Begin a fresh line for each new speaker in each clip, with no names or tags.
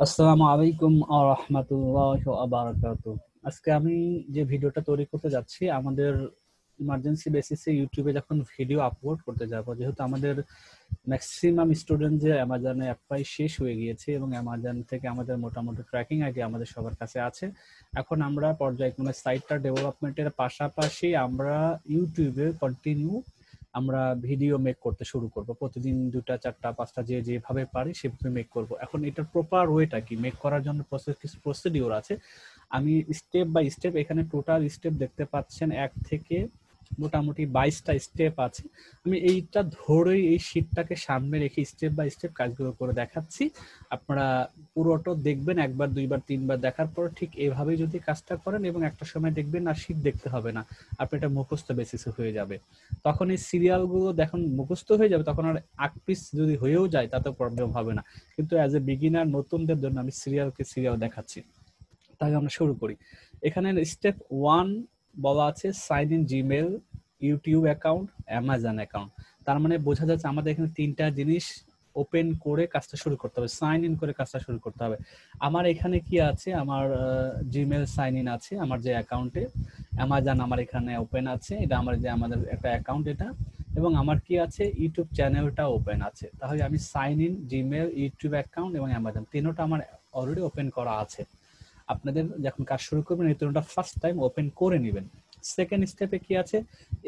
আসসালামু আলাইকুম ওয়া রাহমাতুল্লাহি ওয়া বারাকাতুহু। আজকে আমি যে ভিডিওটা তৈরি করতে যাচ্ছি, আমাদের ইমার্জেন্সি বেসিসে ইউটিউবে যখন ভিডিও আপলোড করতে যাব, যেহেতু আমাদের ম্যাক্সিমাম স্টুডেন্ট যে অ্যামাজনে অ্যাপ্লাই শেষ হয়ে গিয়েছে এবং অ্যামাজন থেকে আমাদের মোটামুটি ট্র্যাকিং আইডি আমাদের সবার কাছে আছে। এখন আমরা পর্যায়ক্রমে সাইটটা ডেভেলপমেন্টের পাশাপাশি আমরা ইউটিউবে কন্টিনিউ আমরা ভিডিও মেক করতে শুরু করব। প্রতিদিন 2টা 4টা 5টা যেভাবে পারি সেভাবে মেক করব। এখন এটার প্রপার ওয়েটা কি, মেক করার জন্য কিছু প্রসিডিওর আছে। আমি স্টেপ বাই স্টেপ, এখানে টোটাল স্টেপ দেখতে পাচ্ছেন 1 থেকে মোটামুটি 22টা স্টেপ আছে। আমি এইটা ধরেই এই শীটটাকে সামনে রেখে স্টেপ বাই স্টেপ কাজগুলো করে দেখাচ্ছি। আপনারা পুরোটা দেখবেন, একবার দুইবার তিনবার দেখার পর ঠিক এভাবেই যদি কাজটা করেন এবং একটা সময় দেখবেন আর শীট দেখতে হবে না, আপনি এটা মুখস্থ বেসিসে হয়ে যাবে। তখন এই সিরিয়ালগুলো দেখুন মুখস্থ হয়ে যাবে, তখন আর আকপিস যদি হয়েও যায় তাতে প্রবলেম হবে না। কিন্তু অ্যাজ এ বিগিনার নতুনদের জন্য আমি সিরিয়াল দেখাচ্ছি। তাহলে আমরা শুরু করি। এখানে স্টেপ 1 বলা আছে sign in Gmail, YouTube account, Amazon account. তার মানে বোঝা যাচ্ছে আমাদের এখানে 3টা জিনিস ওপেন করে কাজটা শুরু করতে হবে, সাইন ইন করে কাজটা শুরু করতে হবে। আমার এখানে কি আছে, আমার জিমেল সাইন ইন আছে আমার যে অ্যাকাউন্টে, অ্যামাজন আমার এখানে ওপেন আছে, এটা আমাদের একটা অ্যাকাউন্ট এটা, এবং আমার কি আছে ইউটিউব চ্যানেলটা ওপেন আছে। তাহলে আমি sign in Gmail, YouTube account এবং অ্যামাজন তিনটা আমার অলরেডি ওপেন করা আছে। আপনাদের যখন কাজ শুরু করবেন এই তিনটা ফার্স্ট টাইম ওপেন করে নেবেন। সেকেন্ড স্টেপে কি আছে,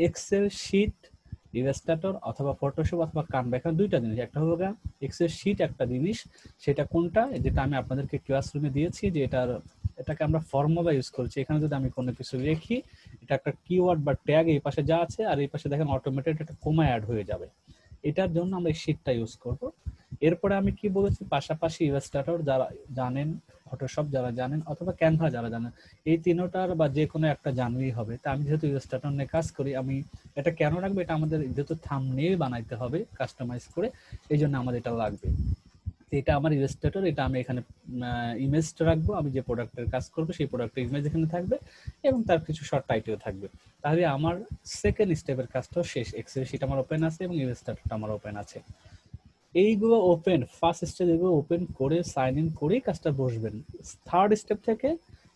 এক্সেল শিট, ইলাস্ট্রেটর অথবা ফটোশপ অথবা কানভা। এখানে 2টা জিনিস, একটা হলো এক্সেল শিট একটা জিনিস, সেটা কোনটা, যেটা আমি আপনাদেরকে ক্লাসরুমে দিয়েছি, যে এটাকে আমরা ফর্মুলা ইউজ করছি। এখানে যদি আমি কোনো কিছু লিখি, এটা একটা কিওয়ার্ড বা ট্যাগ এই পাশে যা আছে, আর এই পাশে দেখেন অটোমেটেড একটা কমা অ্যাড হয়ে যাবে। এটার জন্য আমরা এই শিটটা ইউজ করব। এরপরে আমি কি বলেছি, পাশাপাশি ইলাস্ট্রেটর যারা জানেন, ফটোশপ যারা জানেন অথবা ক্যানভা যারা জানেন, এই তিনটার বা যে কোনো একটা জানলেই হবে। তা আমি যেহেতু ইলাস্ট্রেটর নিয়ে কাজ করি, আমি এটা কেন রাখবো, এটা আমাদের যেহেতু থাম্বনেইল বানাইতে হবে কাস্টমাইজ করে, এই জন্য আমাদের এটা লাগবে। এটা আমার ইলাস্ট্রেটর, এটা আমি এখানে ইমেজটা রাখবো, আমি যে প্রোডাক্টের কাজ করবো সেই প্রোডাক্টের ইমেজ এখানে থাকবে এবং তার কিছু শর্ট টাইটেল থাকবে। তাহলে আমার সেকেন্ড স্টেপের কাজটাও শেষ। এক্সেল শিট আমার ওপেন আছে এবং ইলাস্ট্রেটরটা আমার ওপেন আছে। এইগুলো ওপেন, ফার্স্ট স্টেজ এগুলো ওপেন করে সাইন ইন করেই কাজটা বসবেন। থার্ড স্টেপ থেকে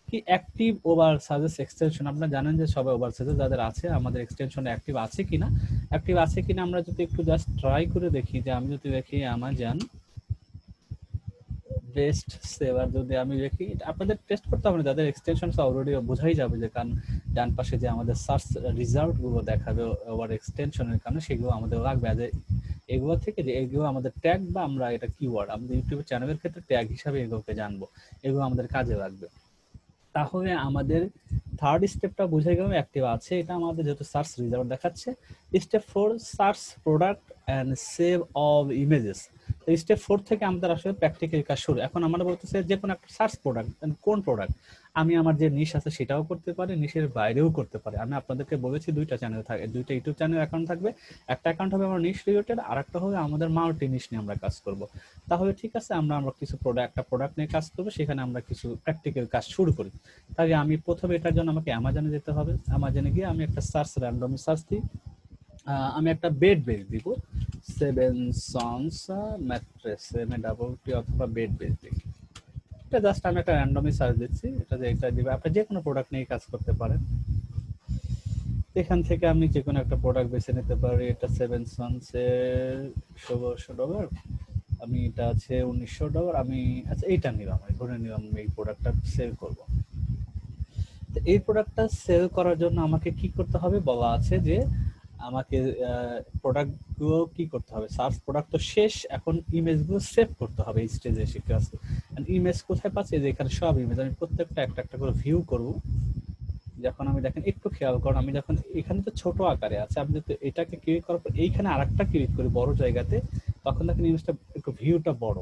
কি, অ্যাক্টিভ ওভার সাজেস এক্সটেনশন। আপনারা জানেন যে সবাই ওভার সাজেস যাদের আছে, আমাদের এক্সটেনশন অ্যাক্টিভ আছে কিনা, আমরা যদি একটু জাস্ট ট্রাই করে দেখি, যে আমি যদি দেখি আমাজন বেস্ট সেভার, যদি আমি দেখি, আপনাদের টেস্ট করতে হবে না, যাদের এক্সটেনশন অলরেডি বোঝাই যাবে, যে কারণ ডান পাশে যে আমাদের সার্চ রেজাল্ট গুলো দেখাবে ওভার এক্সটেনশনের কারণে, সেগুলো আমাদের লাগবে। এগুলো থেকে যে এগুলো আমাদের ট্যাগ বা আমরা এটা কিওয়ার্ড, আমাদের ইউটিউব চ্যানেলের ক্ষেত্রে ট্যাগ হিসাবে এগুলোকে জানবো, এগুলো আমাদের কাজে লাগবে। তাহলে আমাদের থার্ড স্টেপটা বুঝে গেলাম অ্যাক্টিভ আছে, এটা আমাদের যেহেতু সার্চ রেজাল্ট দেখাচ্ছে। Step 4 search product and save all images. Step 4 থেকে আমাদের আসলে প্র্যাকটিক্যাল কাজ শুরু। এখন আমরা বলতেছে যে কোনো একটা সার্চ প্রোডাক্ট, কোন প্রোডাক্ট, আমি আমার যে নিশ আছে সেটাও করতে পারি, নিশের বাইরেও করতে পারি। আমি আপনাদেরকে বলেছি 2টা চ্যানেল থাকে, 2টা ইউটিউব চ্যানেল অ্যাকাউন্ট থাকবে। একটা অ্যাকাউন্ট হবে আমার নিশ রিলেটেড, আর একটা হবে আমাদের মাল্টি নিশ নিয়ে আমরা কাজ করব। তাহলে ঠিক আছে, আমরা কিছু একটা প্রোডাক্ট নিয়ে কাজ করবো, সেখানে আমরা কিছু প্র্যাকটিক্যাল কাজ শুরু করি। তাই আমি প্রথমে এটার জন্য আমাকে অ্যামাজনে যেতে হবে। অ্যামাজনে গিয়ে আমি একটা সার্চ, র্যান্ডম সার্চ দিই। আমি একটা বেড বেস দিব, সেভেন সন্স ম্যাট্রেস, MATT অথবা বেড বেস দিই। এটা জাস্ট আমি একটা র্যান্ডমই সার্চ দিচ্ছি, এটা দিবে। আপনি যে কোনো প্রোডাক্ট নিয়ে কাজ করতে পারেন। এখান থেকে আমি যে কোনো একটা প্রোডাক্ট বেছে নিতে পারি। এটা সেভেন সন্সের $1600, আমি এটা আছে $1900, আমি আচ্ছা এইটা নিলাম, আমি ধরে নিলাম এই প্রোডাক্টটা সেল করব। এই প্রোডাক্টটা সেল করার জন্য আমাকে কি করতে হবে বলা আছে, যে আমাকে প্রোডাক্টগুলো কি করতে হবে, সার্চ প্রোডাক্ট তো শেষ, এখন ইমেজগুলো সেভ করতে হবে। এই স্টেজে শিখে আসছে। ইমেজ কোথায় পাচ্ছি, যে এখানে সব ইমেজ, আমি প্রত্যেকটা একটা একটা করে ভিউ করব। যখন আমি দেখেন একটু খেয়াল করুন, আমি যখন এখানে তো ছোট আকারে আছে, আমি যদি এটাকে ক্লিক করার পর এইখানে আরেকটা ক্লিক করি বড় জায়গাতে, তখন দেখেন ইমেজটা একটু ভিউটা বড়।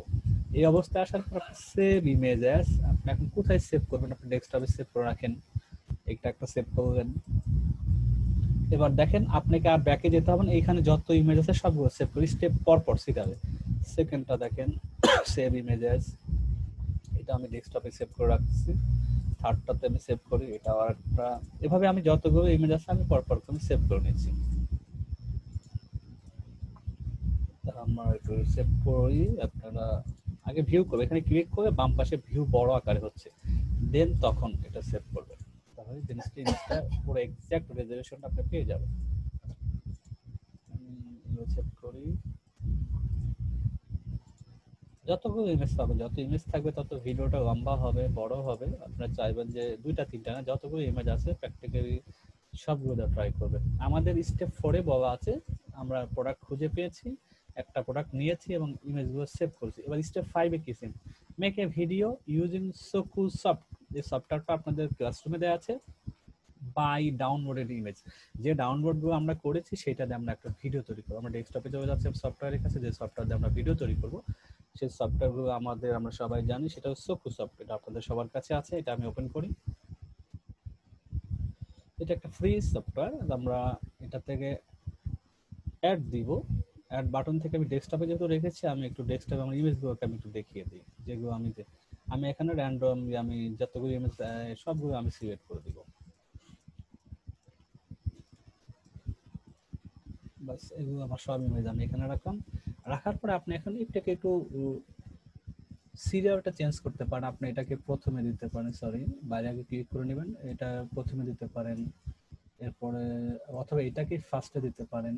এই অবস্থায় আসার পর সেভ ইমেজ অ্যাজ, আপনি এখন কোথায় সেভ করবেন, আপনি ডেস্কটপে সেভ করে রাখেন, এটা একটা সেভ করবেন। এবার দেখেন আপনাকে আর ব্যাকে যেতে হবে না, এইখানে যত ইমেজ আছে সবগুলো সেভ করি, স্টেপ পর পর শিখাবে। সেকেন্ডটা দেখেন সেভ ইমেজেস, এটা আমি ডেস্কটপে সেভ করে রাখছি। থার্ডটাতে আমি সেভ করি, এটা আর একটা, এভাবে আমি যতগুলো ইমেজ আছে আমি পর পর করে সেভ করে নিচ্ছি। আমরা একটু সেভ করি, আপনারা আগে ভিউ করবে, এখানে ক্লিক করে বাম পাশে ভিউ বড় আকারে হচ্ছে, দেন তখন এটা সেভ করবে, তাহলে জিনিসটা পুরো এক্সাক্ট রেজলিউশনটা আপনি পেয়ে যাবেন। সেভ করি, যতগুলো ইমেজ পাবেন, যত ইমেজ থাকবে তত ভিডিওটা লম্বা হবে, বড় হবে। আপনারা চাইবেন যে দুইটা তিনটা না, যতগুলো ইমেজ আছে প্র্যাকটিক্যালি সবগুলো ট্রাই করবেন। আমাদের স্টেপ 4 এ বলা আছে আমরা প্রোডাক্ট খুঁজে পেয়েছি, একটা প্রোডাক্ট নিয়েছি এবং ইমেজগুলো সেভ করেছি। এবার স্টেপ 5 এ কি same, make a video using Socusoft, যে সফটওয়্যারটা আপনাদের ক্লাসরুমে দেওয়া আছে, বাই ডাউনলোডেড ইমেজ, যে ডাউনলোডগুলো আমরা করেছি সেটা দিয়ে আমরা একটা ভিডিও তৈরি করবো। আমরা ডেস্কটপে চলে যাচ্ছি সফটওয়্যারের কাছে, যে সফটওয়্যার দিয়ে আমরা ভিডিও তৈরি করবো, সেই সফটওয়্যারগুলো আমরা সবাই জানি, সেটা হচ্ছে সোকুসফট। এটা আপনাদের সবার কাছে আছে, এটা আমি ওপেন করি। এটা একটা ফ্রি সফটওয়্যার, আমরা এটা থেকে অ্যাড দিব। অ্যাড বাটন থেকে আমি ডেস্কটপে যেহেতু রেখেছি, আমি একটু ডেস্কটপে আমার ইমেজগুলোকে আমি একটু দেখিয়ে দিই, যেগুলো আমি এখানে র্যান্ডম আমি যতগুলো ইমেজ সবগুলো আমি সিলেক্ট করে দিব। বাস এগুলো আমার সব ইমেজ আমি এখানে রাখলাম। রাখার পরে আপনি এখন এটাকে একটু সিরিয়ালটা চেঞ্জ করতে পারেন। আপনি এটাকে প্রথমে দিতে পারেন, সরি বাইরে আগে ক্লিক করে নেবেন, এটা প্রথমে দিতে পারেন, এরপরে অথবা এটাকে ফার্স্টে দিতে পারেন,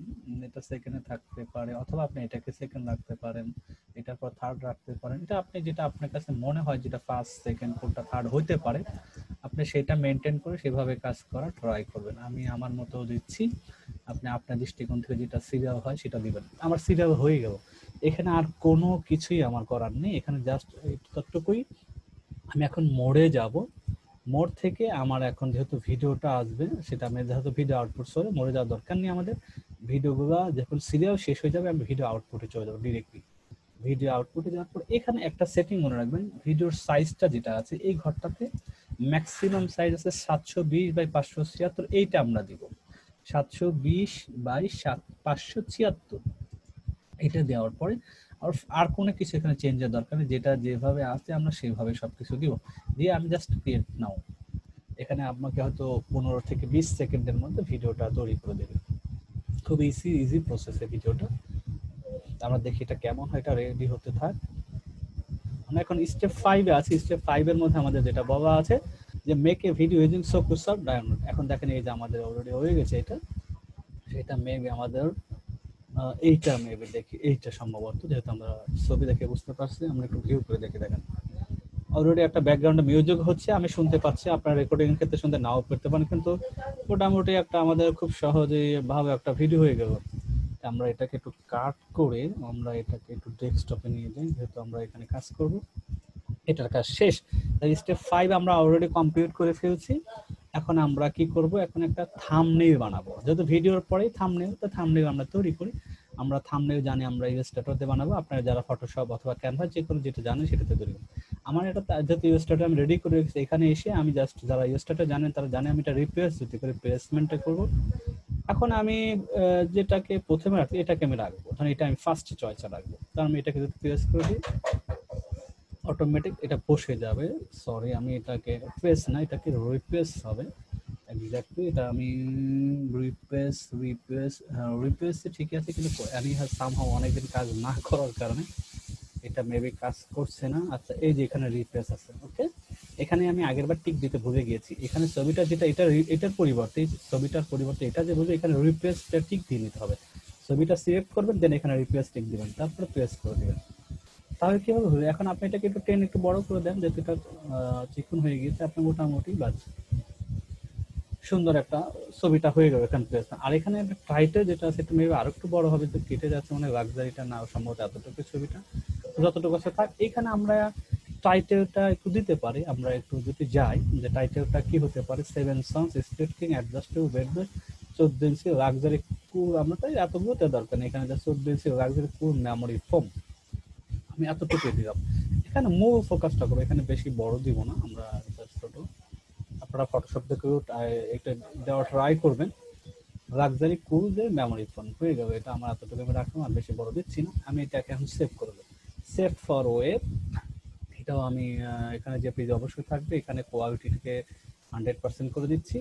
এটা সেকেন্ডে থাকতে পারে, অথবা আপনি এটাকে সেকেন্ড রাখতে পারেন, এটার পর থার্ড রাখতে পারেন। এটা আপনি যেটা আপনার কাছে মনে হয় যেটা ফার্স্ট সেকেন্ড কোনটা থার্ড হইতে পারে, আপনি সেটা মেনটেন করে সেভাবে কাজ করা ট্রাই করবেন। আমি আমার মতো দিচ্ছি, আপনি আপনার দৃষ্টিকোণ থেকে যেটা সিরিয়াল হয় সেটা দিবেন। আমার সিরিয়াল হয়ে গেল, এখানে আর কোনো কিছুই আমার করার নেই, এখানে জাস্ট ততটুকুই। আমি এখন মোড়ে যাব, মোড় থেকে আমার এখন যেহেতু ভিডিওটা আসবে, সেটা আমি যেহেতু ভিডিও আউটপুট সরে মোড়ে যাওয়ার দরকার নেই আমাদের। ভিডিওগুলো যখন সিরিয়াল শেষ হয়ে যাবে আমি ভিডিও আউটপুটে চলে যাবো ডিরেক্টলি। ভিডিও আউটপুটে যাওয়ার পর এখানে একটা সেটিং মনে রাখবেন, ভিডিওর সাইজটা যেটা আছে এই ঘরটাতে ম্যাক্সিমাম সাইজ আছে 720x576, এইটা আমরা দিব 720x576। এটা দেওয়ার পরে আর কোনো কিছু এখানে চেঞ্জের দরকার নেই, যেটা যেভাবে আছে আমরা সেভাবে সবকিছু দিব, দিয়ে আমি জাস্ট ক্রিয়েট নাও। এখানে আপনাকে হয়তো 15 থেকে 20 সেকেন্ডের মধ্যে ভিডিওটা তৈরি করে দেবে। খুব ইজি প্রসেসে ভিডিওটা। আমরা দেখি এটা কেমন হয়, এটা রেডি হতে থাক। আমরা এখন স্টেপ 5 এ আছি। স্টেপ 5 এর মধ্যে আমাদের যেটা বলা আছে যে make a video using Socusoft download. এখন দেখেন এই যে আমাদের অলরেডি হয়ে গেছে এটা, সেটা মেবি আমাদের এইটা মেবি দেখি, এইটা সম্ভবত, যেহেতু আমরা ছবি দেখে বুঝতে পারছি, আমরা একটু ভিউ করে দেখে দেখেন অলরেডি একটা ব্যাকগ্রাউন্ডে মিউজিক হচ্ছে, আমি শুনতে পাচ্ছি, আপনার রেকর্ডিং এর ক্ষেত্রে শুনতে নাও পেতে পারেন, কিন্তু মোটামুটি একটা আমাদের খুব সহজে ভাবে একটা ভিডিও হয়ে গেল। আমরা এটাকে একটু কাট করে আমরা এটাকে একটু ডেস্কটপে নিয়ে যাই, যেহেতু আমরা এখানে কাজ করব। এটার কাজ শেষ, স্টেপ 5 আমরা অলরেডি কমপ্লিট করে ফেলছি। এখন আমরা কি করব, এখন একটা থাম্বনেইল বানাবো, যেহেতু ভিডিওর পরেই থাম্বনেইল, তো থাম্বনেইল আমরা তৈরি করি। আমরা থাম্বনেইল জানি আমরা ইলাস্ট্রেটরতে বানাবো, আপনারা যারা ফটোশপ অথবা ক্যানভা যে কোনো যেটা জানেন সেটাতে তৈরি করুন। আমার এটা যেহেতু ইলাস্ট্রেটর আমি রেডি করে রেখেছি, এখানে এসে আমি জাস্ট যারা ইলাস্ট্রেটর জানেন তারা জানে আমি এটা রিপ্লেস যদি করে প্লেসমেন্টটা করব। এখন আমি যেটাকে প্রথমে রাখি এটাকে আমি রাখবো, ধরুন এটা আমি ফার্স্ট চয়েসে রাখবো, কারণ আমি এটাকে যদি প্রেস করে দিই অটোমেটিক এটা বসে যাবে। সরি আমি এটাকে প্রেস না, এটাকে রিপ্লেস হবে এক্স্যাক্টলি। এটা আমি রিপ্লেস ঠিক আছে, কিন্তু আমি সামহাও অনেকদিন কাজ না করার কারণে এটা মেবি কাজ করছে না। আচ্ছা এই যে এখানে রিপ্লেস আছে, ওকে। এখানে আমি আগেরবার টিক দিতে ভুলে গিয়েছি, এখানে ছবিটা যেটা এটার পরিবর্তে, ছবিটার পরিবর্তে এটা যে বলবে এখানে রিপ্লেসটা টিক দিয়ে নিতে হবে। ছবিটা সিলেক্ট করবেন, দেন এখানে রিপ্লেস টিক দিবেন, তারপরে প্রেস করে দিবেন, তাহলে কি হবে। এখন আপনি এটাকে একটু টেন একটু বড় করে দেন, যেহেতু এটা চিকন হয়ে গিয়েছে, আপনি মোটামুটি বাস সুন্দর একটা ছবিটা হয়ে যাবে এখানে প্লেস। আর এখানে একটা টাইটেল যেটা আছে এটা মেবি আরো একটু বড় হবে, তো কেটে যাচ্ছে মানে লাক্সারিটা না, সম্ভবত এতটুকু ছবিটা যতটুকু আছে থাক। এখানে আমরা টাইটেলটা একটু দিতে পারি, আমরা একটু যদি যাই যে টাইটেলটা কি হতে পারে, 7 sons street king adjustable bed, 14 ইঞ্চি লাক্সারি কুল। আমরা তাই এতগুলো দরকার নেই, এখানে 14 ইঞ্চি লাক্সারি কুল মেমোরি ফোম, আমি এতটুকু দিলাম। এখানে মূল ফোকাসটা করবো, এখানে বেশি বড় দিব না, আমরা ছোট। আপনারা ফটোশপ থেকেও এটা দেওয়া ট্রাই করবেন। লাক্সারি কুল যে মেমোরি ফোন হয়ে যাবে, এটা আমার এতটুকু আমি রাখলাম, আর বেশি বড় দিচ্ছি না। আমি এটাকে এখন সেভ করে দেবো, সেভ ফর ওয়েব। এটাও আমি এখানে যে পেজ অবশ্যই থাকবে, এখানে কোয়ালিটিকে 100% করে দিচ্ছি।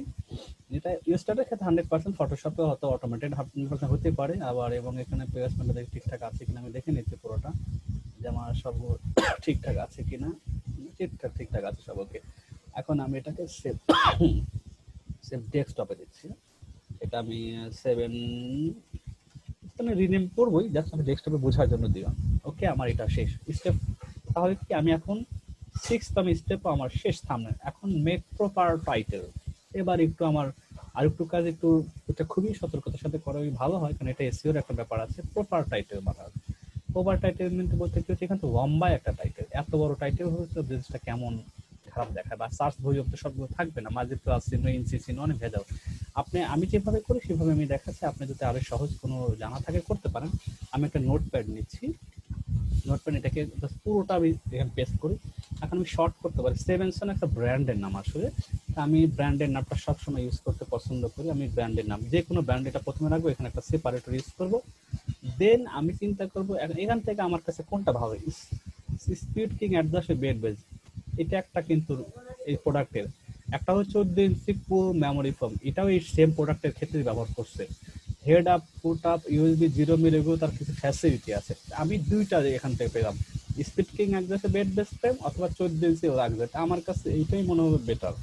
যেটা ইউস্টারের ক্ষেত্রে 100%, ফটোশপে হয়তো অটোমেটেড 100% হতে পারে আবার। এবং এখানে প্লেসমেন্টটা ঠিকঠাক আছে কিনা আমি দেখে নিচ্ছি পুরোটা, যে আমার সব ঠিকঠাক আছে কিনা, ঠিকঠাক আছে সব ওকে। এখন আমি এটাকে সেভ সেভ ডেস্কটপে দিচ্ছি। এটা আমি 7 আমি রিনেম করবোই, জাস্ট আমি ডেস্কটপে বোঝার জন্য দিলাম। ওকে, আমার এটা শেষ স্টেপ। তাহলে কি আমি এখন 6th স্টেপ আমার শেষ থাম্বনেল। এখন মেক প্রপার টাইটেল। এবার একটু আমার আরেকটু কাজ, একটু এটা খুবই সতর্কতার সাথে করা ভালো হয়, কারণ এটা এসইওর একটা ব্যাপার আছে। প্রপার টাইটেল বানানো, প্রপার টাইটেল বলতে কি হচ্ছে, এখানে তো লম্বা একটা টাইটেল, এত বড় টাইটেল হচ্ছে জিনিসটা কেমন খারাপ দেখায়, বা সার্চ ভলিউম তো সবগুলো থাকবে না, মাঝে প্লাস চিহ্ন ইঞ্চি চিহ্ন অনেক ভেজাল। আমি যেভাবে করি সেভাবে আমি দেখাচ্ছি, আপনি যদি আরো সহজ কোনো জানা থাকে করতে পারেন। আমি একটা নোটপ্যাড নিচ্ছি, নোটপ্যাড এটাকে পুরোটা আমি এখানে পেস্ট করি। এখন আমি শর্ট করতে পারি। সেভেনসন একটা ব্র্যান্ডের নাম আসলে, আমি ব্র্যান্ডের নামটা সবসময় ইউজ করতে পছন্দ করি। আমি ব্র্যান্ডের নাম যে কোনো ব্র্যান্ড এটা প্রথমে রাখবো, এখানে একটা সেপারেটর ইউজ করব। দেন আমি চিন্তা করবো এখান থেকে আমার কাছে কোনটা ভালো, speed king adjust bed base, এটা একটা কিন্তু এই প্রোডাক্টের একটা হচ্ছে 14 ইঞ্চি ফুল মেমোরি ফোম, এটাও এই সেম প্রোডাক্টের ক্ষেত্রে ব্যবহার করছে। Head up, put up, USB 0 মিলি, এগুলো তার কিছু ফ্যাসিলিটি আছে। আমি দুইটা এখান থেকে পেলাম, speed king adjust bed base frame অথবা 14 ইঞ্চি লাগবে, আমার কাছে এইটাই মনে হবে বেটার,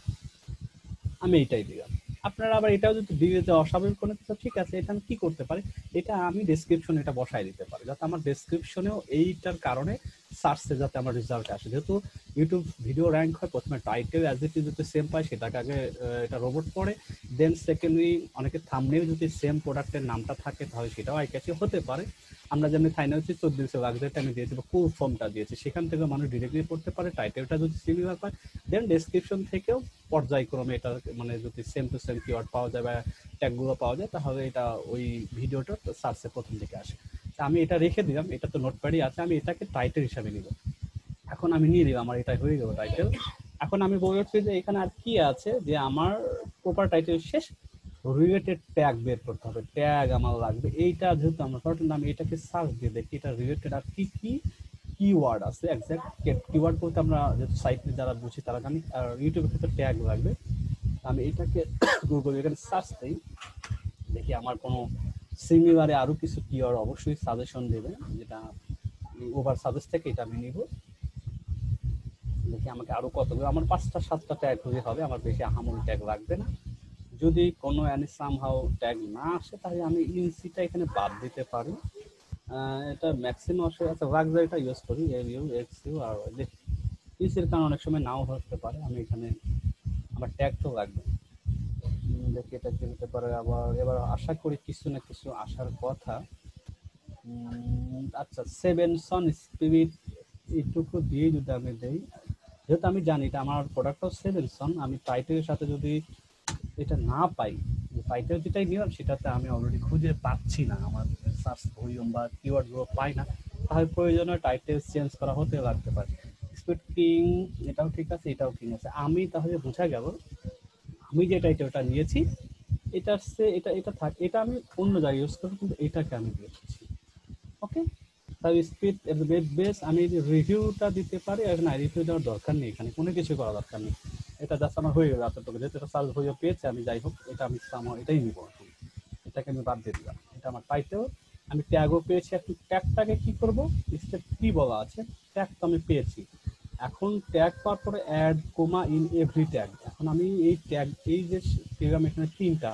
আমি এইটাই দিলাম। আপনারা আবার এটাও যদি দিয়ে যে অস্বাভাবিক কোনো কিছু, ঠিক আছে, এটা আমি কি করতে পারি, এটা আমি ডেসক্রিপশনে এটা বসাই দিতে পারি, যাতে আমার ডেসক্রিপশনেও এইটার কারণে সার্চে যাতে আমার রেজাল্ট আসে। যেহেতু ইউটিউব ভিডিও র্যাঙ্ক হয়, প্রথমে টাইটেল অ্যাজ ইট ইজ যদি সেম পায় সেটাকে আগে এটা রোবট পড়ে, দেন সেকেন্ডলি অনেকে থাম্বনেল যদি সেম প্রোডাক্টের নামটা থাকে তাহলে সেটাও আই ক্যাচি হতে পারে। আমরা যেমন ফাইনাল হচ্ছে 14 লাগজারটা আমি দিয়েছি বা ফুল ফর্মটা দিয়েছি, সেখান থেকে মানুষ ডিরেক্টলি পড়তে পারে, টাইটেলটা যদি সিমিলার পায়, দেন ডেসক্রিপশন থেকেও পর্যায়ক্রমে এটা মানে যদি সেম টু সেম কিওয়ার্ড পাওয়া যায় বা ট্যাগগুলো পাওয়া যায়, তাহলে এটা ওই ভিডিওটা সার্চে প্রথম দিকে আসে। আমি এটা রেখে দিলাম, এটা তো নোটপ্যাডই আছে, আমি এটাকে টাইটেল হিসাবে নিব। এখন আমি নিয়ে দিলাম, আমার এটা হয়ে গেল টাইটেল। এখন আমি বলছি যে এখানে আর কি আছে, যে আমার প্রপার টাইটেল শেষ, রিলেটেড ট্যাগ বের করতে হবে, ট্যাগ আমার লাগবে। এইটা যেহেতু আমার প্রোডাক্টের নাম, এটাকে সার্চ দিয়ে দেখি এটা রিলেটেড আর কি কি কিওয়ার্ড আছে। এক্সাক্ট কিওয়ার্ড বলতে আমরা যেহেতু সাইট যারা বুঝি তারা জানি, আর ইউটিউবের ক্ষেত্রে ট্যাগ লাগবে। আমি এটাকে গুগল এখানে সার্চ দিই, দেখি আমার কোনো সিমিলারে আরো কিছু কিওয়ার্ড অবশ্যই সাজেশন দেবে, যেটা ওভার সাজেস্ট থেকে এটা আমি নিব। দেখি আমাকে আরো কতগুলো, আমার 5টা 7টা ট্যাগ হলে হবে, আমার বেশি আহামরি ট্যাগ লাগবে না। যদি কোনো সামহাউ ট্যাগ না আসে তাহলে আমি ইনসিটা এখানে বাদ দিতে পারি। এটা ম্যাক্সিমাম আসলে আচ্ছা লাক্সারিটা ইউজ করি, এলিউ এক্সইউ, আর ইনসির কারণে অনেক সময় নাও হতে পারে। আমি এখানে আমার ট্যাগ তো লাগবে, দেখি এটা কি হতে পারে। আবার এবার আশা করি কিছু না কিছু আসার কথা। আচ্ছা, সেভেনসন স্পিরিট, এইটুকু দিয়ে যদি আমি দেই, যেহেতু আমি জানি এটা আমার প্রোডাক্টও সেভেনসন, আমি টাইটেলের সাথে যদি এটা না পাই, টাইটেল যেটাই নিলাম সেটাতে আমি অলরেডি খুঁজে পাচ্ছি না, আমার সার্চ ভলিউম বা কিওয়ার্ডগুলো পাই না, তাহলে প্রয়োজনীয় টাইটেল চেঞ্জ করা হতে লাগতে পারে। স্পিড কিং এটাও ঠিক আছে, এটাও ঠিক আছে। আমি তাহলে বোঝা গেল আমি যে টাইটেলটা নিয়েছি এটার সে এটা এটা থাক, এটা আমি অন্য জায়গায় ইউজ করবো, কিন্তু এটাকে আমি দিয়েছি। ওকে, তাহলে স্পিড বেস আমি রিভিউটা দিতে পারি, আর না রিভিউ দেওয়ার দরকার নেই, এখানে কোনো কিছু করা দরকার নেই, এটা জাস্ট আমার হয়ে গেল এতটুকু। যেহেতু এটা সার্চ ভলিউম পেয়েছে, আমি যাই হোক এটা আমি আমার এটাই নিব, এটাকে আমি বাদ দিয়ে দিলাম। এটা আমার টাইটেল, আমি ট্যাগও পেয়েছি। এখন ট্যাগটাকে কি করব, স্টেপ কি বলা আছে, ট্যাগ তো আমি পেয়েছি। এখন ট্যাগ পাওয়ার পরে add comma in every tag. এখন আমি এই ট্যাগ, এই যে পেলাম এখানে 3টা,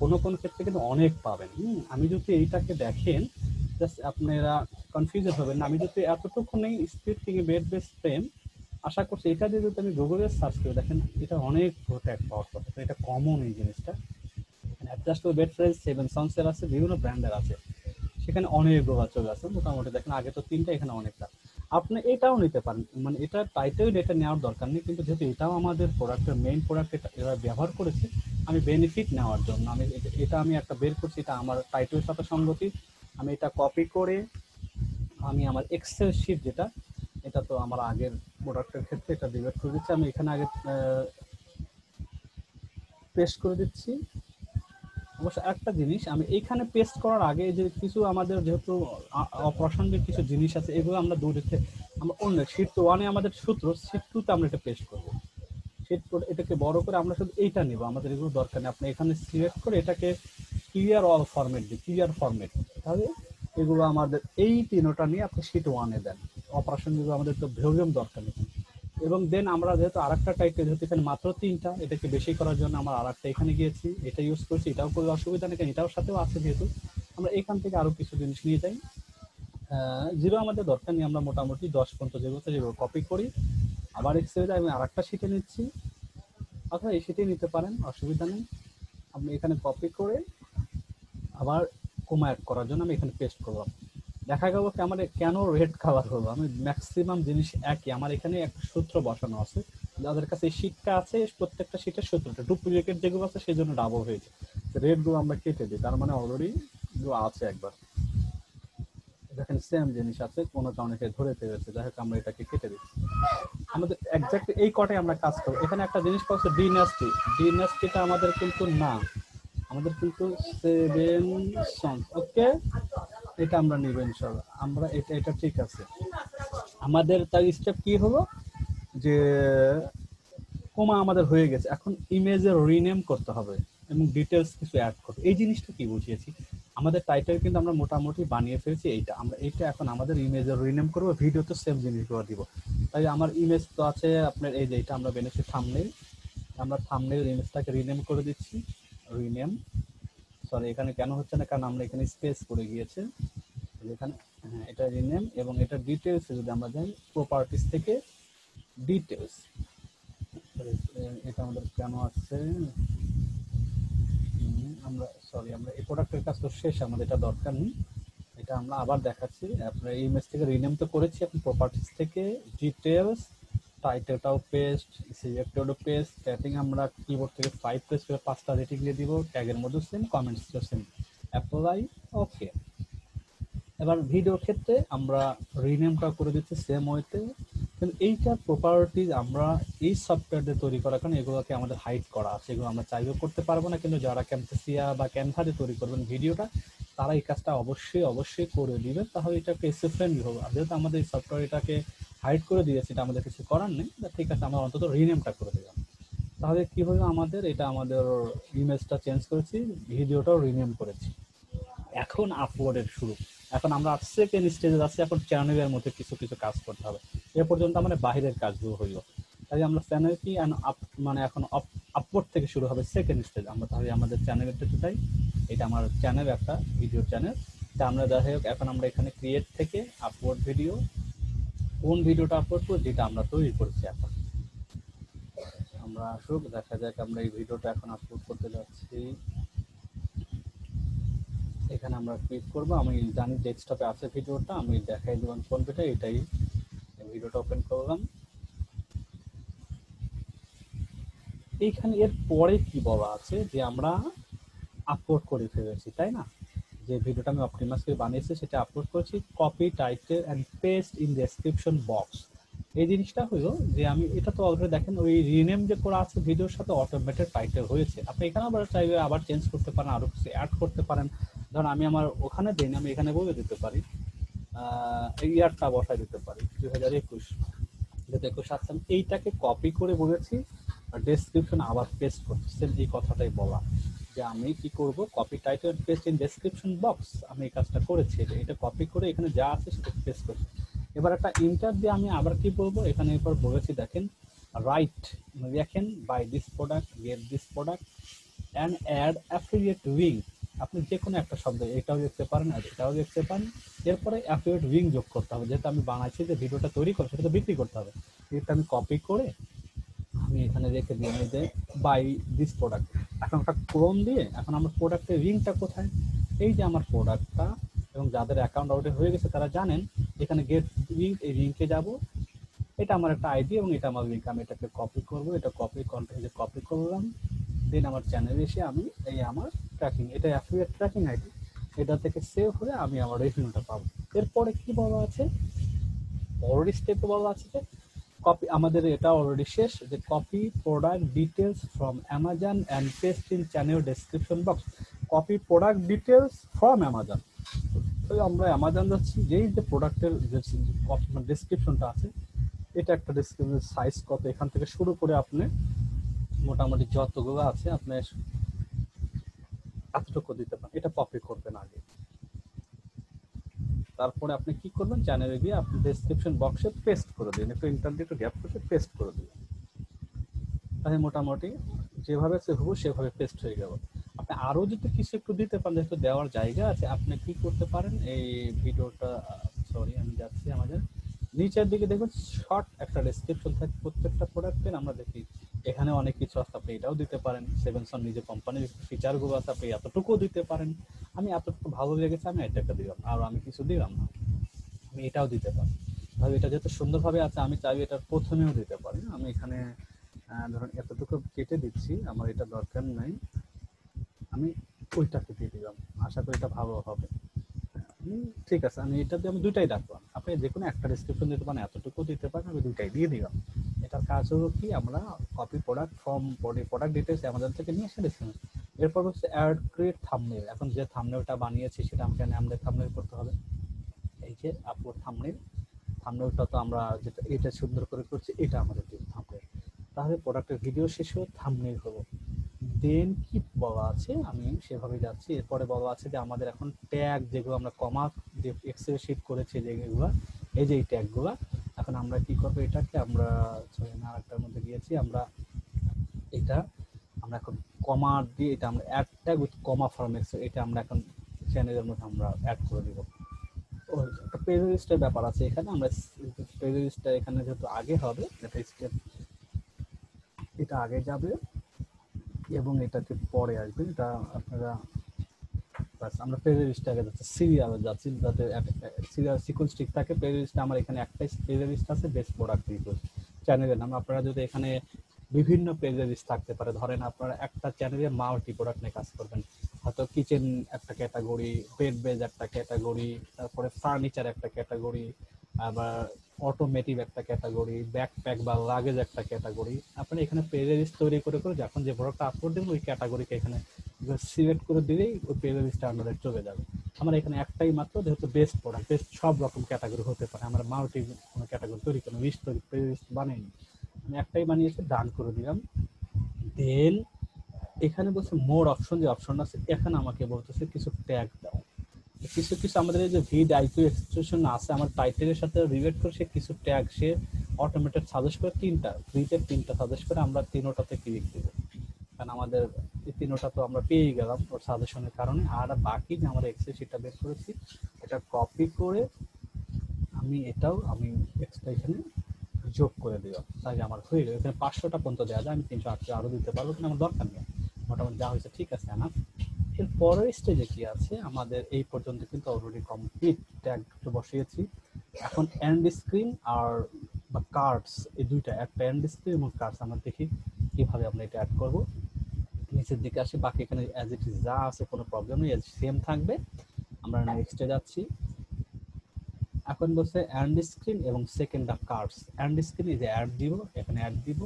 কোনো কোনো ক্ষেত্রে কিন্তু অনেক পাবেন। আমি যদি এইটাকে দেখেন, জাস্ট আপনারা কনফিউজ হবেন না, আমি যদি এতটুকু নেই speed king bed base frame, আশা করছি এটা দিয়ে যদি আমি গুগলে সার্চ করে দেখেন, এটা অনেক ট্যাগ পাওয়ার কথা, তো এটা কমন এই জিনিসটা। অ্যাডজাস্টেবল বেড ফ্রেম সেভেনসনের আছে, বিভিন্ন ব্র্যান্ডের আছে, সেখানে অনেকগুলো চলে আসে মোটামুটি। দেখেন আগে তো 3টা, এখানে অনেকটা। আপনি এটাও নিতে পারেন, মানে এটা টাইটেল এটা নেওয়ার দরকার নেই, কিন্তু যেহেতু এটাও আমাদের প্রোডাক্টের মেইন প্রোডাক্ট, এটা এরা ব্যবহার করেছে, আমি বেনিফিট নেওয়ার জন্য আমি এটা আমি একটা বের করছি, এটা আমার টাইটেলের সাথে সঙ্গতি। আমি এটা কপি করে আমি আমার এক্সেল শিট যেটা, এটা তো আমার আগের প্রোডাক্টের ক্ষেত্রে এটা ডিলিট করে দিচ্ছি, আমি এখানে আগে পেস্ট করে দিচ্ছি। অবশ্য একটা জিনিস, আমি এইখানে পেস্ট করার আগে যে কিছু আমাদের যেহেতু অপ্রাসঙ্গিক কিছু জিনিস আছে, এগুলো আমরা দূর রেখে আমরা অন্য শিট 1-এ আমাদের সূত্র, শিট 2-তে আমরা এটা পেস্ট করবো। শিট এটাকে বড় করে আমরা শুধু এইটা নিব, আমাদের এগুলো দরকার নেই। আপনি এখানে সিলেক্ট করে এটাকে ক্লিয়ার অল ফরম্যাট দিই, ক্লিয়ার ফরম্যাট, তাহলে এগুলো আমাদের এই 3টা নিয়ে আপনি শিট 1-এ দেন। অপারেশন দিব, আমাদের তো ভলিউম দরকার নেই। এবং দেন আমরা যেহেতু আরেকটা টাইটেল, যেহেতু এখানে মাত্র 3টা, এটাকে বেশি করার জন্য আমরা আরেকটা এখানে গিয়েছি, এটা ইউজ করছি, এটাও কোনো অসুবিধা নেই, এটাও সাথেও আছে। যেহেতু আমরা এখান থেকে আরো কিছু জিনিস নিয়ে যাই, জিরো আমাদের দরকার নেই, আমরা মোটামুটি 10 পর্যন্ত যেগুলো কপি করি, আবার এক্সেলে আমি আরেকটা শিটে নিচ্ছি, অথবা এই শিটে নিতে পারেন, অসুবিধা নেই। আমি এখানে কপি করে আবার কোমা অ্যাড করার জন্য আমি এখানে পেস্ট করলাম। দেখা গেল কি আমার কেন রেড কালার হলো, আমি ম্যাক্সিমাম জিনিস একই, আমার এখানে একটা সূত্র বসানো আছে, যাদের কাছে এই শীটটা আছে প্রত্যেকটা শীটের সূত্রটা ডুপ্লিকেট যেগুলো আছে সেই জন্য ডাবল হয়েছে, রেড গুলো আমরা কেটে দিই, তার মানে অলরেডি আছে একবার। দেখেন সেম জিনিস আছে, কোনো কারণে ধরে পেয়েছে, যাই হোক আমরা এটাকে কেটে দিচ্ছি। আমাদের এক্স্যাক্টলি এই কটাই আমরা কাজ করবো। এখানে একটা জিনিস পাচ্ছি ডিনাস্টি, ডিনাস্টিটা আমাদের কিন্তু না, আমাদের কিন্তু 7 সন্স, ওকে, এটা আমরা নিব ইনশাআল্লাহ, আমরা এটা ঠিক আছে। আমাদের তার স্টেপ কি হলো যে কোমা আমাদের হয়ে গেছে, এখন ইমেজের রিনেম করতে হবে এবং ডিটেলস কিছু অ্যাড করতে। এই জিনিসটা কি বুঝিয়েছি, আমাদের টাইটেল কিন্তু আমরা মোটামুটি বানিয়ে ফেলছি, এইটা আমরা এইটা এখন আমাদের ইমেজের রিনেম করবো, ভিডিওতে সেম জিনিসগুলো দিব। তাই আমার ইমেজ তো আছে আপনার, এই যে এটা আমরা বেনেছি থাম্বনেইল, আমরা থাম্বনেইল ইমেজটাকে রিনেম করে দিচ্ছি, রিনেম, সরি এখানে কেন হচ্ছে না, কারণ আমরা এখানে স্পেস করে গিয়েছে এখানে, হ্যাঁ এটা রিনেম। এবং এটা ডিটেলসে যদি আমরা যাই, প্রপার্টিস থেকে ডিটেলস, এটা আমাদের কেন আসছে, আমরা সরি আমরা এই প্রোডাক্টের কাজ তো শেষ, আমাদের এটা দরকার নেই, এটা আমরা আবার দেখাচ্ছি। আপনার এই ইমেজ থেকে রিনেম তো করেছি, এখন প্রপার্টিস থেকে ডিটেলস, টাইটেলটাও পেস্ট, সিলেক্টেডও পেস্ট, ট্যাগিং আমরা কিবোর্ড থেকে 5 প্রেস করে 5টা রেটিং দিয়ে দিব, ট্যাগের মধ্যে সেম, কমেন্টসও সেম, অ্যাপ্লাই, ওকে। এবার ভিডিওর ক্ষেত্রে আমরা রিনেমটা করে দিচ্ছি সেম ওয়েতে, কিন্তু এইটার প্রপার্টিজ আমরা এই সফটওয়্যার দিয়ে তৈরি করার কারণে এগুলোকে আমাদের হাইড করা আছে, এগুলো আমরা চাইলেও করতে পারবো না, কিন্তু যারা ক্যামটাসিয়া বা ক্যানভা দিয়ে তৈরি করবেন ভিডিওটা, তারা এই কাজটা অবশ্যই অবশ্যই করে দিবেন, তাহলে এটাকে এসে ফ্রেন্ডলি হবে। আর যেহেতু আমাদের এই সফটওয়্যার এটাকে হাইড করে দিয়েছে, এটা আমাদের কিছু করার নেই, ঠিক আছে আমরা অন্তত রিনেমটা করে দিলাম। তাহলে কি হলো, আমাদের এটা আমাদের ইমেজটা চেঞ্জ করেছি, ভিডিওটাও রিনেম করেছি। এখন আপলোডের শুরু, এখন আমরা সেকেন্ড স্টেজে যাচ্ছি, এখন চ্যানেলের মধ্যে কিছু কিছু কাজ করতে হবে। এ পর্যন্ত আমাদের বাইরের কাজগুলো হইলো, তাই আমরা চ্যানেল কি মানে এখন আপলোড থেকে শুরু হবে সেকেন্ড স্টেজ। আমরা তাহলে আমাদের চ্যানেলটা চাই, এটা আমার চ্যানেল, একটা ভিডিও চ্যানেল, তা আমরা যাই হোক এখন আমরা এখানে ক্রিয়েট থেকে আপলোড ভিডিও, কোন ভিডিওটা আপলোড করবো যেটা আমরা তৈরি করেছি। এখন আমরা আসুক, দেখা যাক আমরা এই ভিডিওটা এখন আপলোড করতে যাচ্ছি। এখানে আমরা ক্লিক করবো, আমি জানি ডেস্কটপে আছে ভিডিওটা, আমি দেখাই দেবেন কোনটা, এটাই ভিডিওটা ওপেন করলাম। এইখানে এর পরে কি বলা আছে যে আমরা আপলোড করে ফেলেছি, তাই না, যে ভিডিওটা আমি অপটিমাইজ করে বানিয়েছি সেটা আপলোড করেছি, copy title and paste in description box. এই জিনিসটা হলো যে আমি এটা তো অলরেডি দেখেন ওই রিনেম যে করা আছে ভিডিওর সাথে অটোমেটেড টাইটেল হয়েছে, আপনি এখানে আবার চাইলে আবার চেঞ্জ করতে পারেন, আরো কিছু অ্যাড করতে পারেন। ধরুন আমি আমার ওখানে দিন, আমি এখানে বলে দিতে পারি, এই ইয়ারটা বসাই দিতে পারি 2021, যেহেতু 21 আসছে, এইটাকে কপি করে বলেছি ডেসক্রিপশন আবার পেস্ট করছি, এই কথাটাই বলা যে আমি কি করব, copy title paste in description box, আমি এই কাজটা করেছি, এটা কপি করে এখানে যা আছে সেটা পেস্ট করছি। এবার একটা ইন্টার দিয়ে আমি আবার কি বলবো, এখানে এরপর বলেছি দেখেন রাইট, দেখেন buy this product, get this product and add affiliate link, আপনি যে কোনো একটা শব্দ এটাও দেখতে পারেন আর এটাও দেখতে পারেন, এরপরে অ্যাফিলিয়েট লিঙ্ক যোগ করতে হবে, যেহেতু আমি বানাইছি যে ভিডিওটা তৈরি করে সেটা তো বিক্রি করতে হবে, এটা আমি কপি করে আমি এখানে রেখে দিয়ে যে বাই দিস প্রোডাক্ট, এখন একটা ক্রোম দিয়ে এখন আমার প্রোডাক্টের লিঙ্কটা কোথায়, এই যে আমার প্রোডাক্টটা, এবং যাদের অ্যাকাউন্ট আউটে হয়ে গেছে তারা জানেন এখানে গেট লিঙ্ক, এই লিঙ্কে যাব, এটা আমার একটা আইডি এবং এটা আমার লিঙ্ক, আমি এটাকে কপি করব, এটা কপি কন্টেন্টে কপি করলাম, দেন আমার চ্যানেলে এসে আমি এই আমার ট্র্যাকিং, এটা অ্যাফিলিয়েট ট্র্যাকিং আইডি, এটা থেকে সেভ হয়ে আমি আমার রেভিনিউটা পাবো। এরপরে কি বলা আছে, অলরেডি স্টেপে বলা আছে যে কপি, আমাদের এটা অলরেডি শেষ, যে copy product details from Amazon and paste in channel description box, copy product details from Amazon, আমরা অ্যামাজন যাচ্ছি, যেই যে প্রোডাক্টের যে ডেসক্রিপশনটা আছে, এটা একটা ডেসক্রিপশন সাইজ কত, এখান থেকে শুরু করে আপনি মোটামুটি যতগুলো আছে আপনি এতটুকু দিতে পারেন, এটা কপি করবেন আগে। তারপরে আপনি কি করবেন, চ্যানেলে গিয়ে আপনি ডেসক্রিপশন বক্সে পেস্ট করে দিন, একটু ইন্টারনেট একটু গ্যাপ করে পেস্ট করে দিন। তাহলে মোটামুটি যেভাবে হুবহু সেভাবে পেস্ট হয়ে গেল। আপনি আরও যদি কিছু একটু দিতে পারেন, যেহেতু দেওয়ার জায়গা আছে, আপনি কি করতে পারেন, এই ভিডিওটা সরি আমি যাচ্ছি আমাদের নিচের দিকে দেখবেন শর্ট একটা ডেসক্রিপশন থাকে প্রত্যেকটা প্রোডাক্টের। আমরা দেখি এখানে অনেক কিছু আছে, আপনি এটাও দিতে পারেন। সেভেনসন নিজে কোম্পানির ফিচারগুলো আছে, আপনি এতটুকুও দিতে পারেন। আমি এতটুকু ভালো লেগেছে আমি এটাকে দিলাম, আর আমি কিছু দিলাম না, আমি এটাও দিতে পারি। তবে এটা যেহেতু সুন্দরভাবে আছে, আমি চাই এটার প্রথমেও দিতে পারি। আমি এখানে ধরুন এতটুকু কেটে দিচ্ছি, আমার এটা দরকার নাই, আমি ওইটাকে দিয়ে দিলাম, আশা করি এটা ভালো হবে। ঠিক আছে, আমি এটা দিয়ে আমি দুইটাই রাখলাম। আপনি যে কোনো একটা ডেসক্রিপশন দিতে পারেন, এতটুকু দিতে পারেন, আমি দুইটাই দিয়ে দিলাম। এটার কাজ হলো কি, আমরা copy product from product details আমাদের থেকে নিয়ে এসে দিচ্ছি। এরপর হচ্ছে অ্যাড ক্রিয়েট থাম্বনেল। এখন যে থাম্বনেলটা বানিয়েছি সেটা আমাকে আমাদের থাম্বনেল করতে হবে। এই যে আপলোড থাম্বনেল, থাম্বনেলটা তো আমরা যেটা এটা সুন্দর করে করছি, এটা আমাদের থাম্বনেল। তাহলে প্রোডাক্টের ভিডিও শেষ হলো, থাম্বনেল হলো। দেন কি বলা আছে, আমি সেভাবে যাচ্ছি। এরপরে বলা আছে যে আমাদের এখন ট্যাগ যেগুলো আমরা কমা যে এক্সেল শিট করেছি যেগুলো, এই যে এই ট্যাগগুলো, এখন আমরা কি করবো, এটাকে আমরা না একটার মধ্যে গিয়েছি আমরা, এটা আমরা এখন কমা দিয়ে এটা আমরা add tag with comma from Excel, এটা আমরা এখন চ্যানেলের মধ্যে আমরা অ্যাড করে দিব। একটা পেজ লিস্টের ব্যাপার আছে এখানে, আমরা পেজ লিস্টটা এখানে যেহেতু আগে হবে, এটা স্টেপ, এটা আগে যাবে এবং এটাকে পরে আসবে। এটা আপনারা আমরা পেজ লিস্টে আগে যাচ্ছি, সিরিয়ালে যাচ্ছি, যাতে সিরিয়াল সিকোয়েন্স ঠিক থাকে। পেজ লিস্টে আমার এখানে একটাই পেজ লিস্ট আছে, বেস্ট প্রোডাক্ট রিভিউজ চ্যানেলের নাম। আপনারা যদি এখানে বিভিন্ন পেজ লিস্ট থাকতে পারে, ধরেন আপনারা একটা চ্যানেলে মাল্টি প্রোডাক্ট নিয়ে কাজ করবেন, হয়তো কিচেন একটা ক্যাটাগরি, বেড বেজ একটা ক্যাটাগরি, তারপরে ফার্নিচার একটা ক্যাটাগরি, আবার অটোমেটিভ একটা ক্যাটাগরি, ব্যাকপ্যাক বা লাগেজ একটা ক্যাটাগরি। আপনি এখানে পেজ লিস্ট তৈরি করে করে যখন যে প্রোডাক্টটা আপলোড দেবেন ওই ক্যাটাগরিকে এখানে সিলেক্ট করে দিলেই ওই পেজ লিস্টটা আমাদের চলে যাবে। আমার এখানে একটাই মাত্র, যেহেতু বেস্ট প্রোডাক্ট, বেস্ট সব রকম ক্যাটাগরি হতে পারে, আমরা মাল্টি কোনো ক্যাটাগরি তৈরি করি, লিস্ট তৈরি পেজ লিস্ট বানাইনি, আমি একটাই বানিয়েছি, ডান করে দিলাম। দেন এখানে বলছে মোর অপশন, যে অপশন আছে এখানে আমাকে বলতেছে কিছু ট্যাগ দাও। কিছু কিছু আমাদের এই যে ভিড আইকিউ এক্সটেনশন আছে, আমার টাইটেলের সাথে রিলেট করে সে কিছু ট্যাগ সে অটোমেটেড সাজেস্ট করে, তিনটা ফ্রিতে তিনটা সাজেস্ট করে, আমরা তিনোটাতে ক্লিক দেবো, কারণ আমাদের এই তিনোটা তো আমরা পেয়ে গেলাম ওর সাজেশনের কারণে। আর বাকি যে আমরা এক্সেল শিটটা বের করেছি এটা কপি করে আমি এটাও আমি এক্সট্রা এখানে যোগ করে দিলাম, তাই আমার হয়ে গেল। এখানে 500টা পর্যন্ত দেওয়া যায়, আমি 308 আরও দিতে পারবো, কিন্তু আমার দরকার নেই, মোটামুটি যা হয়েছে ঠিক আছে না। এর পরের স্টেজে কি আছে, আমাদের এই পর্যন্ত কিন্তু অলরেডি কমপ্লিট ট্যাগ বসিয়েছি। এখন এন্ড স্ক্রিন আর বা কার্ডস, এই দুইটা, একটা এন্ড স্ক্রিন এবং কার্ডস, আমরা দেখি কিভাবে আমরা এটা অ্যাড করবো। নিচের দিকে আসি, বাকি এখানে অ্যাজ ইট ইজ যা আছে কোনো প্রবলেম নেই, সেম থাকবে। আমরা নেক্সটে যাচ্ছি। এখন বলছে এন্ড স্ক্রিন এবং second of cards. And screen এই যে অ্যাড দিব, এখানে অ্যাড দিব,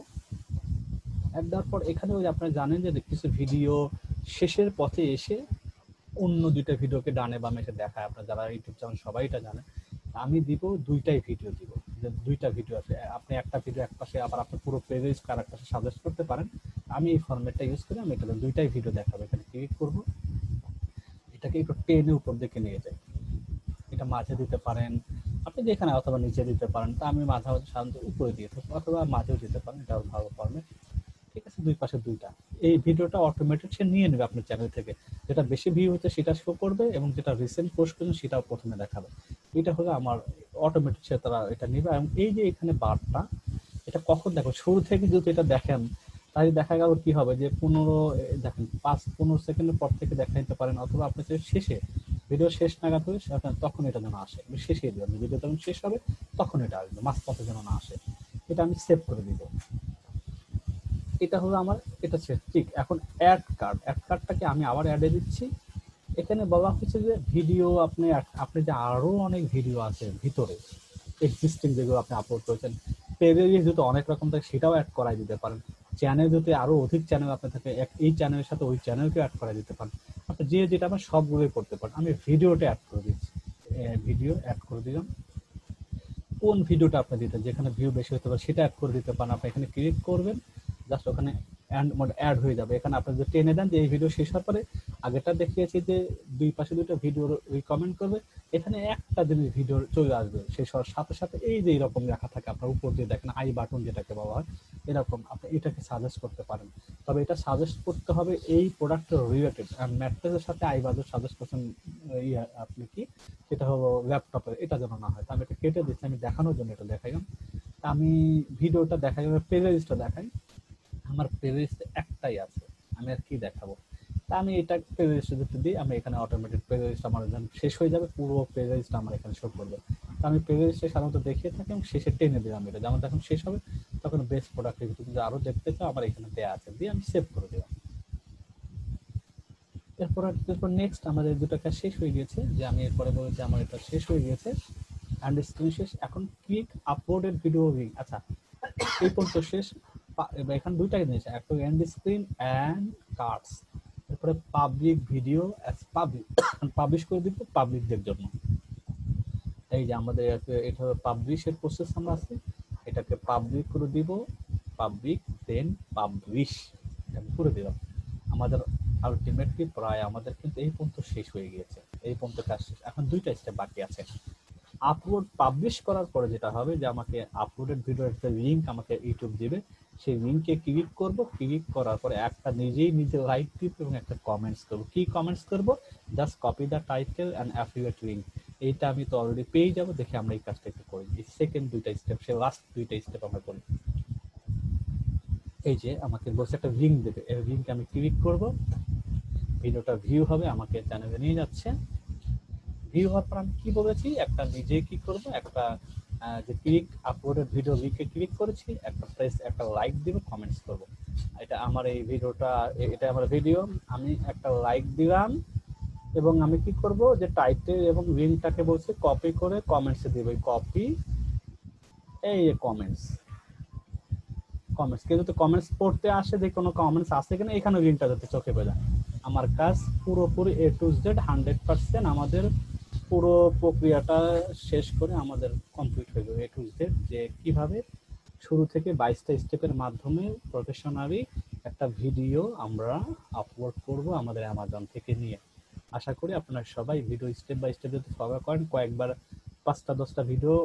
অ্যাড দেওয়ার পর এখানে ওই আপনারা জানেন যে কিছু ভিডিও শেষের পথে এসে অন্য দুইটা ভিডিওকে ডানে বামে এসে দেখায়, আপনার যারা ইউটিউব চ্যানেল সবাই এটা জানে। আমি দিব দুইটাই ভিডিও দিব, যে দুইটা ভিডিও আছে, আপনি একটা ভিডিও এক পাশে আবার আপনি পুরো প্লেলিস্ট আর এক পাশে সাজেস্ট করতে পারেন। আমি এই ফরম্যাটটা ইউজ করে আমি এখানে দুইটাই ভিডিও দেখাবো। এখানে ক্লিক করব, এটাকে একটু টেনে উপর দিকে নিয়ে যাই, এটা মাঝে দিতে পারেন আপনি যেখানে, অথবা নিচে দিতে পারেন, তা আমি মাঝামাঝি সাধারণত উপরে দিয়ে থাকি, অথবা মাঝেও দিতে পারেন, এটাও ভালো ফরম্যাট। ঠিক আছে, দুই পাশে দুইটা, এই ভিডিওটা অটোমেটেড সে নিয়ে নেবে আপনার চ্যানেল থেকে, যেটা বেশি ভিউ হচ্ছে সেটা শো করবে এবং যেটা রিসেন্ট পোস্ট করেছেন সেটাও প্রথমে দেখাবে। এটা হলো আমার অটোমেটেড, সে তারা এটা নেবে। এবং এই যে এখানে বারটা, এটা কখন দেখো, শুরু থেকে যদি এটা দেখেন তাই দেখা গেল কি হবে, যে 15 দেখেন 5-15 সেকেন্ডের পর থেকে দেখা নিতে পারেন, অথবা আপনি শেষে ভিডিও শেষ নাগাদ হয়ে তখন এটা যেন আসে, শেষে দিবেন, ভিডিও যখন শেষ হবে তখন এটা আসবে, মাঝপথে যেন না আসে। এটা আমি সেভ করে দিব। এটা হলো আমার, এটা ঠিক। এখন অ্যাড কার্ড, অ্যাড কার্ডটাকে আমি আবার অ্যাডে দিচ্ছি। এখানে বলা হচ্ছে যে ভিডিও আপনি আপনি যে আরো অনেক ভিডিও আছে ভিতরে এক্সিস্টিং যেগুলো আপনি আপলোড করেছেন, পেজে যেহেতু অনেক রকম থাকে সেটাও অ্যাড করাই দিতে পারেন। চ্যানেল যদি আরো অধিক চ্যানেল আপনার থাকে, এই চ্যানেলের সাথে ওই চ্যানেলকে অ্যাড করাই দিতে পারেন। আপনি যে যেটা আমার সবগুলোই করতে পারেন। আমি ভিডিওটা অ্যাড করে দিচ্ছি, ভিডিও অ্যাড করে দিলাম। কোন ভিডিওটা আপনি দিতে, যেখানে ভিউ বেশি হতে পারে সেটা অ্যাড করে দিতে পারেন। আপনি এখানে ক্লিক করবেন, জাস্ট ওখানে অ্যাড হয়ে যাবে। এখানে আপনি যদি টেনে দেন যে এই ভিডিও শেষ হওয়ার পরে আগেরটা দেখিয়েছি যে দুই পাশে দুটো ভিডিও রিকমেন্ড করবে, এখানে একটা জিনিস ভিডিও চলে আসবে শেষ হওয়ার সাথে সাথে। এই যে এরকম লেখা থাকে আপনার উপর দিয়ে দেখেন আই বাটন যেটাকে বলা হয়, এরকম আপনি এটাকে সাজেস্ট করতে পারেন। তবে এটা সাজেস্ট করতে হবে এই প্রোডাক্টের রিলেটেড, আর ম্যাট্রেসের সাথে আই বাটন সাজেস্ট করছেন আপনি কি, সেটা হলো ল্যাপটপের, এটা যেন না হয়। তো আমি এটা কেটে দিচ্ছি, আমি দেখানোর জন্য এটা দেখাইলাম। আমি ভিডিওটা দেখাই, প্লেলিস্টটা দেখাই। আমার প্লেলিস্টে একটাই আছে, আমি আর কি দেখাবো। তা আমি এটা প্লেলিস্টে যদি দিই, আমি এখানে অটোমেটিক প্লেলিস্ট আমার যখন শেষ হয়ে যাবে পুরো প্লেলিস্টটা আমার এখানে শো করবে। তো আমি প্লেলিস্টে সাধারণত দেখিয়ে থাকি এবং শেষে টেনে দিলাম এটা, যেমন যখন শেষ হবে তখন বেস্ট প্রোডাক্ট রিভিউ যদি আরো দেখতে চাও আমার এখানে দেওয়া আছে, দিয়ে আমি সেভ করে দিলাম। এরপর নেক্সট আমাদের দুটো কাজ শেষ হয়ে গেছে, যে আমি এরপরে বলি যে আমার এটা শেষ হয়ে গেছে অ্যান্ড স্ক্রিন শেষ। এখন ক্লিক আপলোডেড ভিডিও লিঙ্ক, আচ্ছা এই পর্যন্ত শেষ। এখানে দুইটা জিনিস, একটা এন্ড স্ক্রিন অ্যান্ড কার্ডস। এরপরে public video as public, publish করে দিব পাবলিকদের জন্য। এই যে আমাদের এটা পাবলিশের প্রসেস আমরা আছে, এটাকে পাবলিক করে দিব, পাবলিক দেন পাবলিশ, এটা করে দিলাম। আমাদের আলটিমেটলি প্রায় আমাদের কিন্তু এই পর্যন্ত শেষ হয়ে গিয়েছে, এই পর্যন্ত কাজ শেষ। এখন দুইটা স্টেপ বাকি আছে। আপলোড পাবলিশ করার পরে যেটা হবে যে আমাকে আপলোডেড ভিডিওর একটা লিঙ্ক আমাকে ইউটিউব দিবে, সেই লিঙ্কে ক্লিক করব, ক্লিক করার পরে একটা নিজে লাইক দিব এবং একটা কমেন্টস করব। কি কমেন্টস করব? Just copy the title and affiliate link. এইটা আমি তো অলরেডি পেয়ে যাব, দেখে আমরা এই কাজটা একটু করি। এই সেকেন্ড দুইটা স্টেপ, সে লাস্ট দুইটা স্টেপ আমরা করি। এই যে আমাকে বলছে একটা লিঙ্ক দেবে, এই লিঙ্কে আমি ক্লিক করব, ভিডিওটা ভিউ হবে, আমাকে চ্যানেলে নিয়ে যাচ্ছে। ভিউ হওয়ার পর আমি কি বলেছি, একটা নিজে কি করব, একটা যে ক্লিক আপলোডেড ভিডিও লিঙ্কে ক্লিক করেছি, একটা প্রেস, একটা লাইক দিব, কমেন্টস করব। এটা আমার এই ভিডিওটা, এটা আমার ভিডিও, আমি একটা লাইক দিলাম এবং আমি কি করব যে টাইটেল এবং লিঙ্কটাকে বলছি কপি করে কমেন্টসে দিব। কপি, এই কমেন্টস, কেউ যদি কমেন্টস পড়তে আসে যে কোনো কমেন্টস আছে কিনা, এখানে লিঙ্কটা যাতে চোখে পেয়ে যায়। আমার কাজ পুরোপুরি A to Z 100% আমাদের পুরো প্রক্রিয়াটা শেষ করে আমাদের কমপ্লিট হয়ে যাবে A to Z, যে কিভাবে শুরু থেকে 22টা স্টেপের মাধ্যমে প্রফেশনালি একটা ভিডিও আমরা আপলোড করব আমাদের অ্যামাজন থেকে নিয়ে। আশা করি আপনারা সবাই ভিডিও স্টেপ বাই স্টেপ যদি ফলো করেন, কয়েকবার 5টা 10টা ভিডিও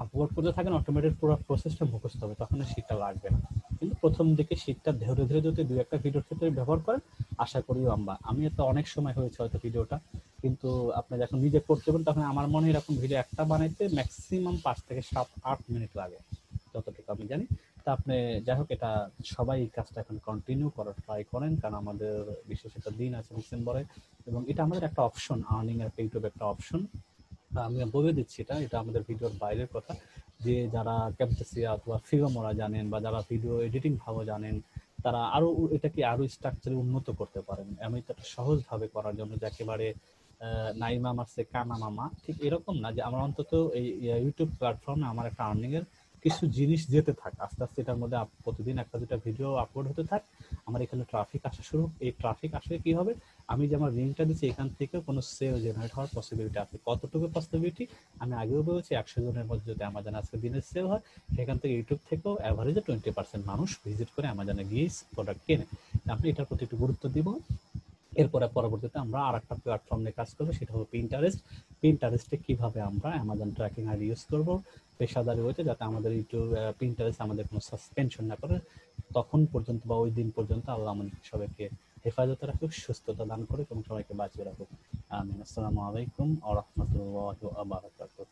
আপলোড করতে থাকেন, অটোমেটিক পুরো প্রসেসটা মুখস্থ হবে, তখন শীটটা লাগবে না। কিন্তু প্রথম দিকে শীটটা ধীরে ধীরে যদি দুই একটা ভিডিওর ক্ষেত্রে ব্যবহার করেন, আশা করি আমি তো অনেক সময় হয়েছে হয়তো ভিডিওটা, কিন্তু আপনি যখন নিজে করতে পারেন তখন আমার মনে হয় এরকম ভিডিও একটা বানাইতে ম্যাক্সিমাম 5 থেকে 7-8 মিনিট লাগে যতটুকু আমি জানি। তা আপনি যাই হোক, এটা সবাই এই কাজটা এখন কন্টিনিউ করার ট্রাই করেন, কারণ আমাদের বিশেষ একটা দিন আছে ডিসেম্বরে, এবং এটা আমাদের একটা অপশন, আর্নিং এর ইউটিউব একটা অপশন। আমি বলে দিচ্ছি, এটা আমাদের ভিডিওর বাইরের কথা, যে যারা ক্যাপচাসিয়া অথবা ফিগমোরা জানেন বা যারা ভিডিও এডিটিং ভালো জানেন, তারা আরো এটাকে আরো স্ট্রাকচারে উন্নত করতে পারেন। আমি তো একটা সহজভাবে করার জন্য, যে একেবারে নাইমা মারছে কানা মামা, ঠিক এরকম না, যে আমার অন্তত এই ইউটিউব প্ল্যাটফর্মে আমার একটা আর্নিং এর কিছু জিনিস যেতে থাক, আস্তে আস্তে এটার মধ্যে প্রতিদিন একটা দুটা ভিডিও আপলোড হতে থাক, আমার এখানে ট্রাফিক আসা শুরু। এই ট্রাফিক আসলে কি হবে, আমি যে আমার লিঙ্কটা দিচ্ছি এখান থেকে কোনো সেল জেনারেট হওয়ার পসিবিলিটি আছে। কতটুকু পসিবিলিটি, আমি আগেও বলেছি 100 জনের মধ্যে যদি অ্যামাজন আজকে দিনের সেল হয়, সেখান থেকে ইউটিউব থেকেও অ্যাভারেজে 20% মানুষ ভিজিট করে অ্যামাজনে গিয়ে প্রোডাক্ট কেনে। আপনি এটার প্রতি একটু গুরুত্ব দিব। এরপরে পরবর্তীতে আমরা আর একটা প্ল্যাটফর্ম নিয়ে কাজ করবো, সেটা হলো পিন্টারেস্ট। পিন্টারেস্টে কিভাবে আমরা অ্যামাজন ট্র্যাকিং আইডি ইউজ করবো পেশাদারি হইতে, যাতে আমাদের ইউটিউব পিন্টারেস্ট আমাদের কোনো সাসপেনশন না করে। তখন পর্যন্ত বা ওই দিন পর্যন্ত আল্লাহ আমাদের সবাইকে হেফাজতে রাখুক, সুস্থতা দান করুক এবং সবাইকে বাঁচিয়ে রাখুক। আমিন। আসসালামু আলাইকুম ওয়া রাহমাতুল্লাহি ওয়া বারাকাতুহু।